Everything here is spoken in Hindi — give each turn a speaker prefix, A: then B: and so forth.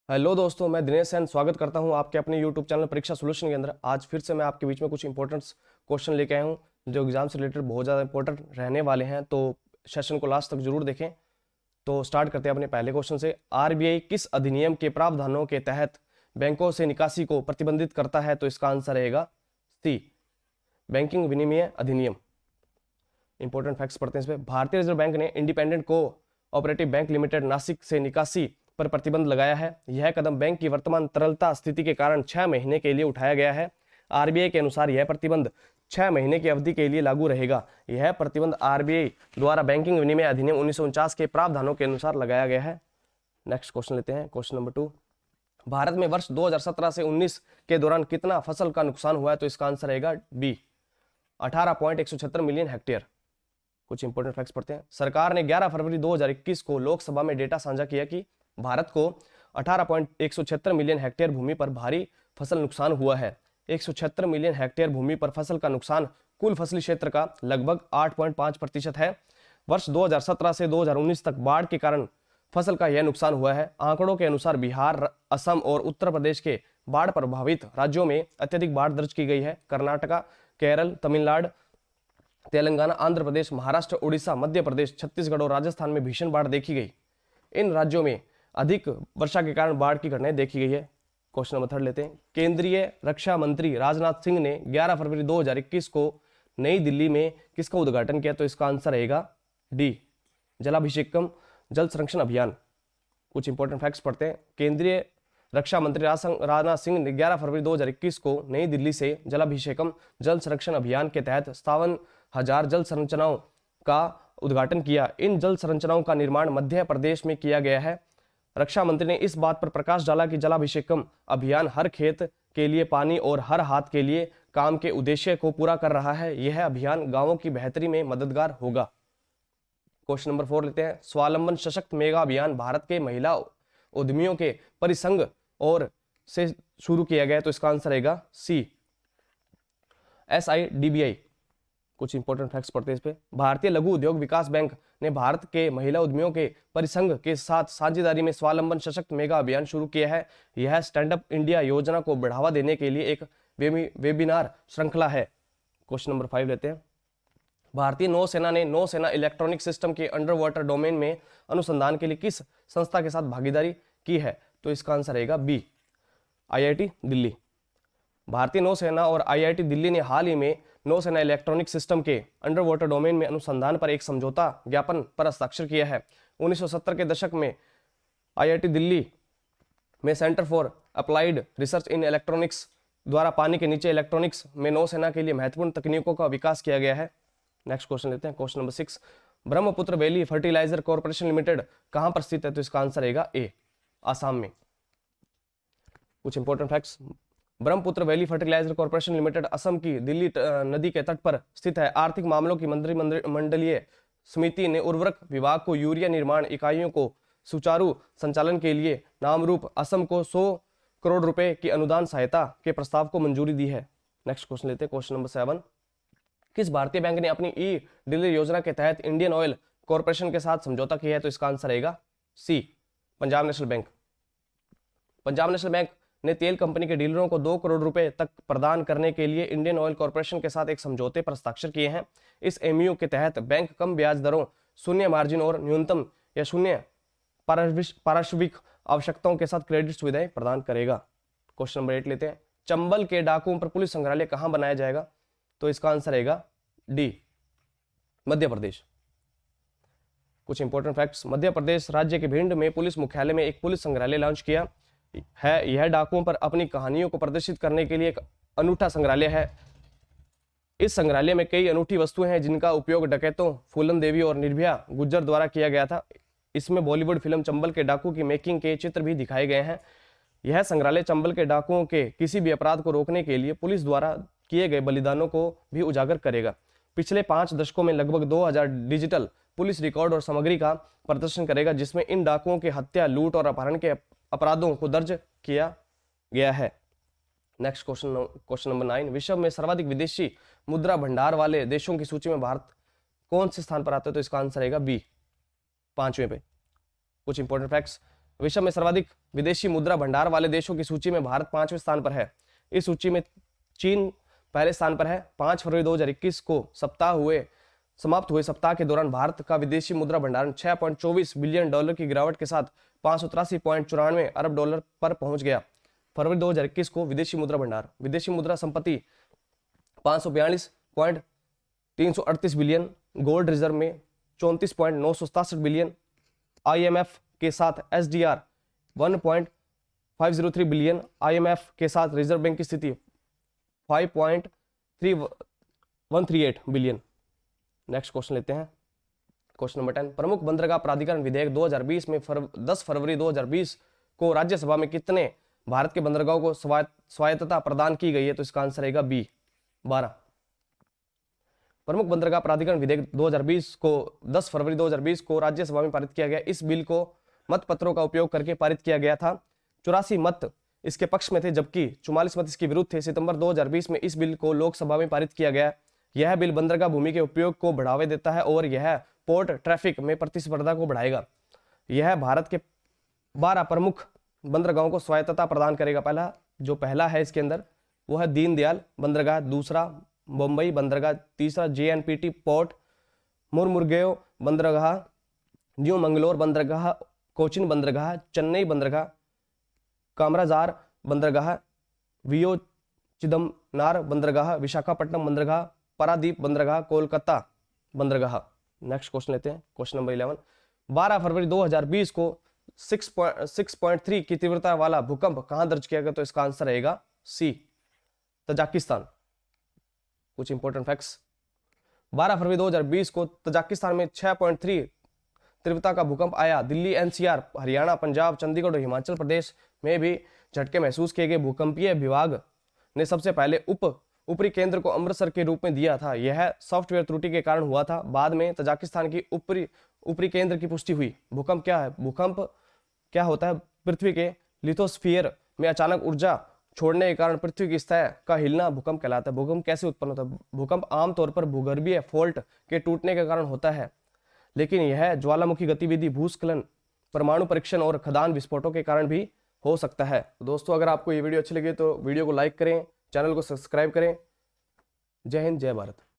A: हेलो दोस्तों, मैं दिनेश सैन स्वागत करता हूं आपके अपने यूट्यूब चैनल परीक्षा सॉल्यूशन के अंदर। आज फिर से मैं आपके बीच में कुछ इंपॉर्टेंट क्वेश्चन लेके आया हूं जो एग्जाम से रिलेटेड बहुत ज़्यादा इंपॉर्टेंट रहने वाले हैं, तो सेशन को लास्ट तक जरूर देखें। तो स्टार्ट करते हैं अपने पहले क्वेश्चन से। आरबीआई किस अधिनियम के प्रावधानों के तहत बैंकों से निकासी को प्रतिबंधित करता है? तो इसका आंसर रहेगा सी, बैंकिंग विनिमय अधिनियम। इंपॉर्टेंट फैक्ट्स पढ़ते हैं इसमें। भारतीय रिजर्व बैंक ने independent co operative bank limited Nashik से निकासी पर प्रतिबंध लगाया है। यह कदम बैंक की वर्तमान तरलता स्थिति के कारण 6 महीने के लिए उठाया गया है। आरबीआई के अनुसार यह प्रतिबंध 6 महीने की अवधि के लिए लागू रहेगा। यह प्रतिबंध आरबीआई द्वारा बैंकिंग विनिमय अधिनियम 1949 के प्रावधानों के अनुसार लगाया गया है। नेक्स्ट क्वेश्चन लेते हैं, क्वेश्चन नंबर 2। भारत में वर्ष 2017 से 19 के दौरान कितना फसल का नुकसान हुआ है? तो इसका आंसर रहेगा बी, 18.176 मिलियन हेक्टेयर। कुछ इंपॉर्टेंट फैक्ट्स पढ़ते हैं। सरकार ने 11 फरवरी 2021 को लोकसभा में डेटा साझा किया कि भारत को 18.176 मिलियन हेक्टेयर भूमि पर भारी फसल नुकसान हुआ है। 176 मिलियन हेक्टेयर भूमि पर फसल का नुकसान कुल फसली क्षेत्र का लगभग 8.5% है। वर्ष 2017 से 2019 तक बाढ़ के कारण फसल का यह नुकसान हुआ है। आंकड़ों के अनुसार बिहार, असम और उत्तर प्रदेश के बाढ़ प्रभावित राज्यों में अत्यधिक बाढ़ दर्ज की गई है। कर्नाटका, केरल, तमिलनाडु, तेलंगाना, आंध्र प्रदेश, महाराष्ट्र, उड़ीसा, मध्य प्रदेश, छत्तीसगढ़ और राजस्थान में भीषण बाढ़ देखी गई। इन राज्यों में अधिक वर्षा के कारण बाढ़ की घटनाएं देखी गई है। क्वेश्चन नंबर 3 लेते हैं। केंद्रीय रक्षा मंत्री राजनाथ सिंह ने 11 फरवरी 2021 को नई दिल्ली में किसका उद्घाटन किया? तो इसका आंसर रहेगा डी, जलाभिषेकम जल संरक्षण अभियान। कुछ इंपॉर्टेंट फैक्ट्स पढ़ते हैं। केंद्रीय रक्षा मंत्री राजनाथ सिंह ने 11 फरवरी 2021 को नई दिल्ली से जलाभिषेकम जल संरक्षण अभियान के तहत 57,000 जल संरचनाओं का उद्घाटन किया। इन जल संरचनाओं का निर्माण मध्य प्रदेश में किया गया है। रक्षा मंत्री ने इस बात पर प्रकाश डाला कि जलाभिषेकम अभियान हर खेत के लिए पानी और हर हाथ के लिए काम के उद्देश्य को पूरा कर रहा है। यह अभियान गांवों की बेहतरी में मददगार होगा। क्वेश्चन नंबर 4 लेते हैं। स्वावलंबन सशक्त मेगा अभियान भारत के महिला उद्यमियों के परिसंघ और से शुरू किया गया। तो इसका आंसर रहेगा सी, SIDBI। कुछ इंपॉर्टेंट फैक्ट्स पढ़ते हैं इस पे। भारतीय लघु उद्योग विकास बैंक ने भारत के महिला उद्यमियों के परिसंघ के साथ साझेदारी में स्वावलंबन सशक्त मेगा अभियान शुरू किया है। यह स्टैंड अप इंडिया योजना को बढ़ावा देने के लिए एक वेबिनार श्रृंखला है। क्वेश्चन नंबर 5 लेते हैं। भारतीय नौसेना ने नौसेना इलेक्ट्रॉनिक सिस्टम के अंडर वाटर डोमेन में अनुसंधान के लिए किस संस्था के साथ भागीदारी की है? तो इसका आंसर रहेगा बी, IIT दिल्ली। भारतीय नौसेना और IIT दिल्ली ने हाल ही में नौसेना इलेक्ट्रॉनिक सिस्टम के अंडर वाटर डोमेन में अनुसंधान पर एक समझौता ज्ञापन पर हस्ताक्षर किया है। 1970 के दशक में IIT दिल्ली में centre for applied research in electronics द्वारा पानी के नीचे इलेक्ट्रॉनिक्स में नौसेना के लिए महत्वपूर्ण तकनीकों का विकास किया गया है। नेक्स्ट क्वेश्चन लेते हैं, question number 6। Brahmaputra valley fertiliser corporation limited कहां पर स्थित है? तो इसका आंसर रहेगा ए, आसाम में। कुछ important facts. Brahmaputra valley fertiliser corporation limited Assam की दिल्ली नदी के तट पर स्थित है। आर्थिक मामलों की मंत्रिमंडलीय समिति ने उर्वरक विभाग को यूरिया निर्माण इकाइयों को सुचारू संचालन के लिए नामरूप असम को 100 करोड़ रुपए की अनुदान सहायता के प्रस्ताव को मंजूरी दी है। नेक्स्ट क्वेश्चन लेते हैं, क्वेश्चन नंबर 7। किस भारतीय बैंक ने अपनी ई डिलीवरी योजना के तहत इंडियन ऑयल कॉर्पोरेशन के साथ समझौता किया है? तो इसका आंसर रहेगा सी, पंजाब नेशनल बैंक। पंजाब नेशनल बैंक ने तेल कंपनी के डीलरों को 2 करोड़ रुपए तक प्रदान करने के लिए इंडियन ऑयल कॉर्पोरेशन के साथ एक समझौते पर हस्ताक्षर किए हैं। इस MOU के तहत बैंक कम ब्याज दरों, शून्य मार्जिन और न्यूनतम या शून्य पारिश्रमिक आवश्यकताओं के साथ क्रेडिट सुविधाएं प्रदान करेगा। क्वेश्चन नंबर 8 लेते हैं। चंबल के डाकुओं पर पुलिस संग्रहालय कहां बनाया जाएगा? तो इसका आंसर रहेगा डी, मध्य प्रदेश। कुछ इंपॉर्टेंट फैक्ट्स। मध्य प्रदेश राज्य के भिंड में पुलिस मुख्यालय में एक पुलिस संग्रहालय लॉन्च किया है। यह डाकुओं पर अपनी कहानियों को प्रदर्शित करने के लिए एक अनूठा संग्रहालय है। इस संग्रहालय में कई अनूठी वस्तुएं हैं जिनका उपयोग डकैतों फूलन देवी और निर्भया गुज्जर द्वारा किया गया था। इसमें बॉलीवुड फिल्म चंबल के डाकू की मेकिंग के चित्र भी दिखाए गए हैं। यह संग्रहालय चंबल के डाकुओं के किसी भी अपराध को रोकने के लिए पुलिस द्वारा किए गए बलिदानों को भी उजागर करेगा। पिछले 5 दशकों में लगभग 2000 डिजिटल पुलिस रिकॉर्ड और सामग्री का प्रदर्शन करेगा, जिसमें इन डाकुओं की हत्या, लूट और अपहरण के अपराधों को दर्ज किया गया है। Next question number 9। विश्व में सर्वाधिक विदेशी मुद्रा भंडार वाले देशों की सूची में भारत कौन से स्थान पर आता है? तो इसका आंसर रहेगा बी, 5वें पे। कुछ इंपॉर्टेंट फैक्ट्स। विश्व में सर्वाधिक विदेशी मुद्रा भंडार वाले देशों की सूची में भारत 5वें स्थान पर है। इस सूची में चीन पहले स्थान पर है। 5 फरवरी 2021 को समाप्त हुए सप्ताह के दौरान भारत का विदेशी मुद्रा भंडारण 6.24 बिलियन डॉलर की गिरावट के साथ 583.94 अरब डॉलर पर पहुंच गया। फरवरी 2021 को विदेशी मुद्रा संपत्ति 542.338 बिलियन, गोल्ड रिजर्व में 34.967 बिलियन, IMF के साथ SDR 1.503 बिलियन, IMF के साथ रिजर्व बैंक की स्थिति 5.3138 बिलियन। नेक्स्ट क्वेश्चन लेते हैं, क्वेश्चन नंबर 10। प्रमुख बंदरगाह प्राधिकरण विधेयक 2020 में 10 फरवरी 2020 को राज्यसभा में कितने भारत के बंदरगाहों को स्वायत्तता प्रदान की गई है? तो इसका आंसर रहेगा बी, 12। प्रमुख बंदरगाह प्राधिकरण विधेयक 2020 को 10 फरवरी 2020 को राज्यसभा में पारित किया गया। इस बिल को मतपत्रों का उपयोग करके पारित किया गया था। 84 मत इसके पक्ष में थे जबकि 44 मत इसके विरुद्ध थे। सितंबर 2020 में इस बिल को लोकसभा में पारित किया गया। यह बिल बंदरगाह भूमि के उपयोग को बढ़ावा देता है और यह पोर्ट ट्रैफिक में प्रतिस्पर्धा को बढ़ाएगा। यह भारत के 12 प्रमुख बंदरगाहों को स्वायत्तता प्रदान करेगा। पहला है इसके अंदर वो है दीनदयाल बंदरगाह, दूसरा मुंबई बंदरगाह, तीसरा JNPT पोर्ट, मुर्मुरगेओ बंदरगाह, न्यू मंगलोर बंदरगाह, कोचिन बंदरगाह, चेन्नई बंदरगाह, कामराजार बंदरगाह, वियो चिदम्बनार बंदरगाह, विशाखापट्टनम बंदरगाह, पारादीप बंदरगाह, कोलकाता बंदरगाह। नेक्स्ट क्वेश्चन लेते हैं, क्वेश्चन नंबर 11। 12 फरवरी 2020 को 6.3 की तीव्रता वाला भूकंप कहां दर्ज किया गया? तो इसका आंसर रहेगा सी, तजाकिस्तान। कुछ इंपॉर्टेंट फैक्ट्स। 12 फरवरी 2020 को तजाकिस्तान में 6.3 तीव्रता का भूकंप आया। दिल्ली, NCR, हरियाणा, पंजाब, चंडीगढ़ और हिमाचल प्रदेश में भी झटके महसूस किए गए। भूकंपीय विभाग ने सबसे पहले ऊपरी केंद्र को अमृतसर के रूप में दिया था। यह सॉफ्टवेयर त्रुटि के कारण हुआ था। बाद में तजाकिस्तान की ऊपरी केंद्र की पुष्टि हुई। भूकंप क्या है? भूकंप क्या होता है? पृथ्वी के लिथोस्फीयर में अचानक ऊर्जा छोड़ने के कारण पृथ्वी की सतह का हिलना भूकंप कहलाता है। भूकंप कैसे उत्पन्न होता है? भूकंप आमतौर पर भूगर्भीय फॉल्ट के टूटने के कारण होता है, लेकिन यह ज्वालामुखी गतिविधि, भूस्खलन, परमाणु परीक्षण और खदान विस्फोटों के कारण भी हो सकता है। दोस्तों, अगर आपको ये वीडियो अच्छी लगी तो वीडियो को लाइक करें, चैनल को सब्सक्राइब करें। जय हिंद, जय भारत।